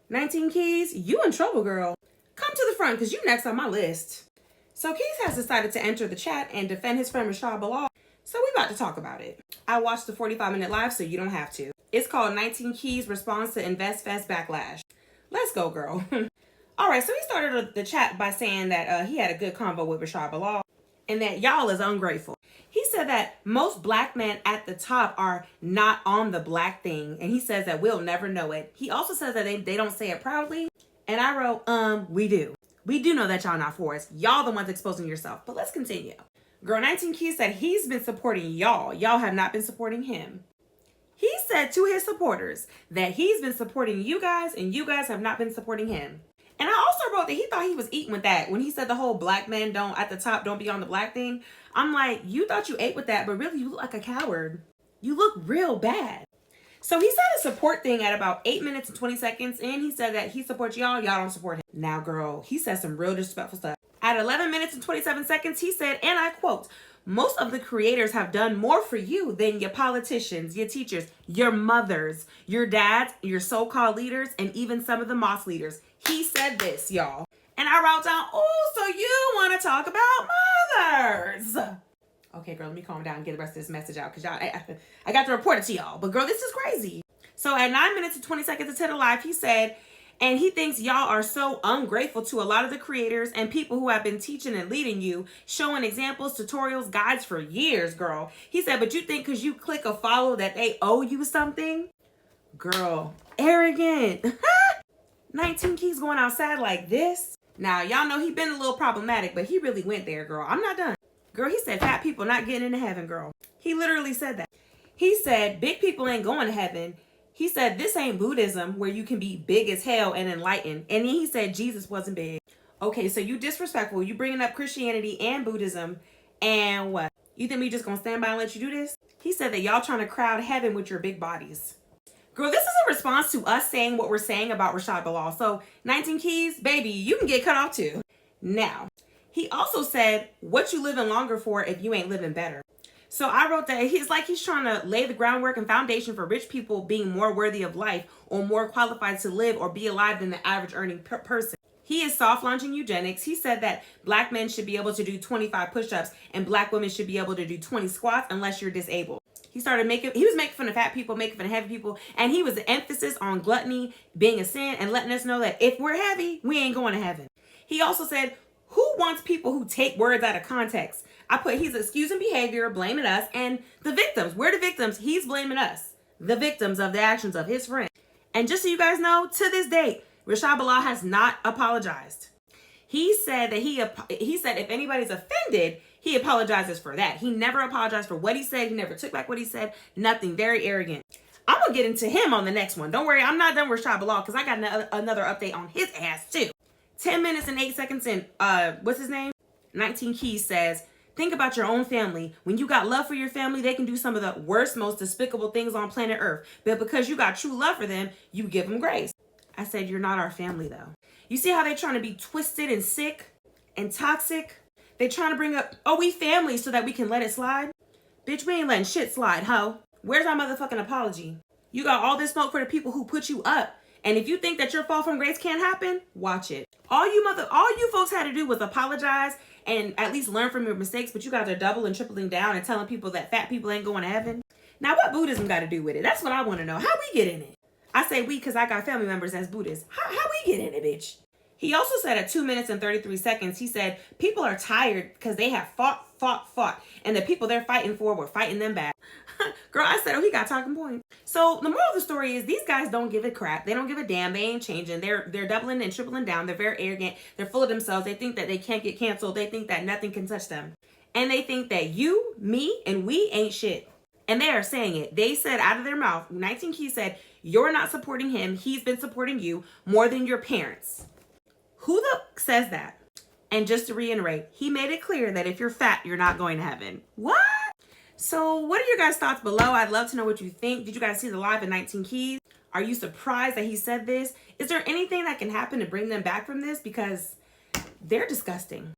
19 Keys, you in trouble, girl. Come to the front because you next on my list. So Keys has decided to enter the chat and defend his friend Rashad Bilal. So we about to talk about it. I watched the 45-minute live, so you don't have to. It's called 19 Keys Response to InvestFest Backlash. Let's go, girl. All right, so he started the chat by saying that he had a good convo with Rashad Bilal and that y'all is ungrateful. He said that most black men at the top are not on the black thing, and he says that we'll never know it. He also says that they don't say it proudly, and I wrote, we do. We do know that y'all not for us. Y'all the ones exposing yourself, but let's continue. Girl 19 Keys said he's been supporting y'all. Y'all have not been supporting him. He said to his supporters that he's been supporting you guys and you guys have not been supporting him. And I also wrote that he thought he was eating with that when he said the whole black men don't at the top don't be on the black thing. I'm like, you thought you ate with that, but really you look like a coward. You look real bad. So he said a support thing at about 8 minutes and 20 seconds, and he said that he supports y'all don't support him. Now, girl, he said some real disrespectful stuff. At 11 minutes and 27 seconds, he said, and I quote, most of the creators have done more for you than your politicians, your teachers, your mothers, your dads, your so-called leaders, and even some of the mosque leaders. He said this, y'all. And I wrote down, oh, so you want to talk about mothers. Okay, girl, let me calm down and get the rest of this message out because y'all, I got to report it to y'all. But girl, this is crazy. So at 9 minutes and 20 seconds into the live, he said, and he thinks y'all are so ungrateful to a lot of the creators and people who have been teaching and leading you, showing examples, tutorials, guides for years, girl. He said, but you think because you click a follow that they owe you something? Girl, arrogant. 19 Keys going outside like this. Now, y'all know he been a little problematic, but he really went there, girl. I'm not done. Girl, he said fat people not getting into heaven, girl. He literally said that. He said big people ain't going to heaven. He said this ain't Buddhism where you can be big as hell and enlightened. And then he said Jesus wasn't big. Okay, so you disrespectful. You bringing up Christianity and Buddhism. And what? You think we just gonna stand by and let you do this? He said that y'all trying to crowd heaven with your big bodies. Girl, this is a response to us saying what we're saying about Rashad Bilal. So 19 Keys, baby, you can get cut off too. Now, he also said, what you living longer for if you ain't living better? So I wrote that he's trying to lay the groundwork and foundation for rich people being more worthy of life or more qualified to live or be alive than the average earning person. He is soft launching eugenics. He said that black men should be able to do 25 push-ups and black women should be able to do 20 squats unless you're disabled. He was making fun of fat people, making fun of heavy people, and he was the emphasis on gluttony being a sin and letting us know that if we're heavy, we ain't going to heaven. He also said, who wants people who take words out of context? I put he's excusing behavior, blaming us, and the victims. We're the victims. He's blaming us, the victims of the actions of his friend. And just so you guys know, to this date, Rashad Bilal has not apologized. He said that he said if anybody's offended, he apologizes for that. He never apologized for what he said. He never took back what he said. Nothing. Very arrogant. I'm going to get into him on the next one. Don't worry. I'm not done with Rashad Bilal because I got another update on his ass too. 10 minutes and 8 seconds in, what's his name? 19 Keys says, think about your own family. When you got love for your family, they can do some of the worst, most despicable things on planet Earth. But because you got true love for them, you give them grace. I said, you're not our family though. You see how they trying to be twisted and sick and toxic? They trying to bring up, oh, we family so that we can let it slide? Bitch, we ain't letting shit slide, ho. Where's our motherfucking apology? You got all this smoke for the people who put you up. And if you think that your fall from grace can't happen, watch it. All you folks had to do was apologize and at least learn from your mistakes, but you guys are doubling and tripling down and telling people that fat people ain't going to heaven. Now, what Buddhism got to do with it? That's what I want to know. How we get in it? I say we because I got family members as Buddhists. How we get in it, bitch? He also said at 2 minutes and 33 seconds, he said, people are tired because they have fought. And the people they're fighting for were fighting them back. Girl, I said, oh, he got talking points. So the moral of the story is these guys don't give a crap. They don't give a damn. They ain't changing. They're doubling and tripling down. They're very arrogant. They're full of themselves. They think that they can't get canceled. They think that nothing can touch them. And they think that you, me, and we ain't shit. And they are saying it. They said out of their mouth, 19 Keys said, you're not supporting him. He's been supporting you more than your parents. Who the says that? And just to reiterate, he made it clear that if you're fat, you're not going to heaven. What? So what are your guys' thoughts below? I'd love to know what you think. Did you guys see the live at 19 Keys? Are you surprised that he said this? Is there anything that can happen to bring them back from this? Because they're disgusting.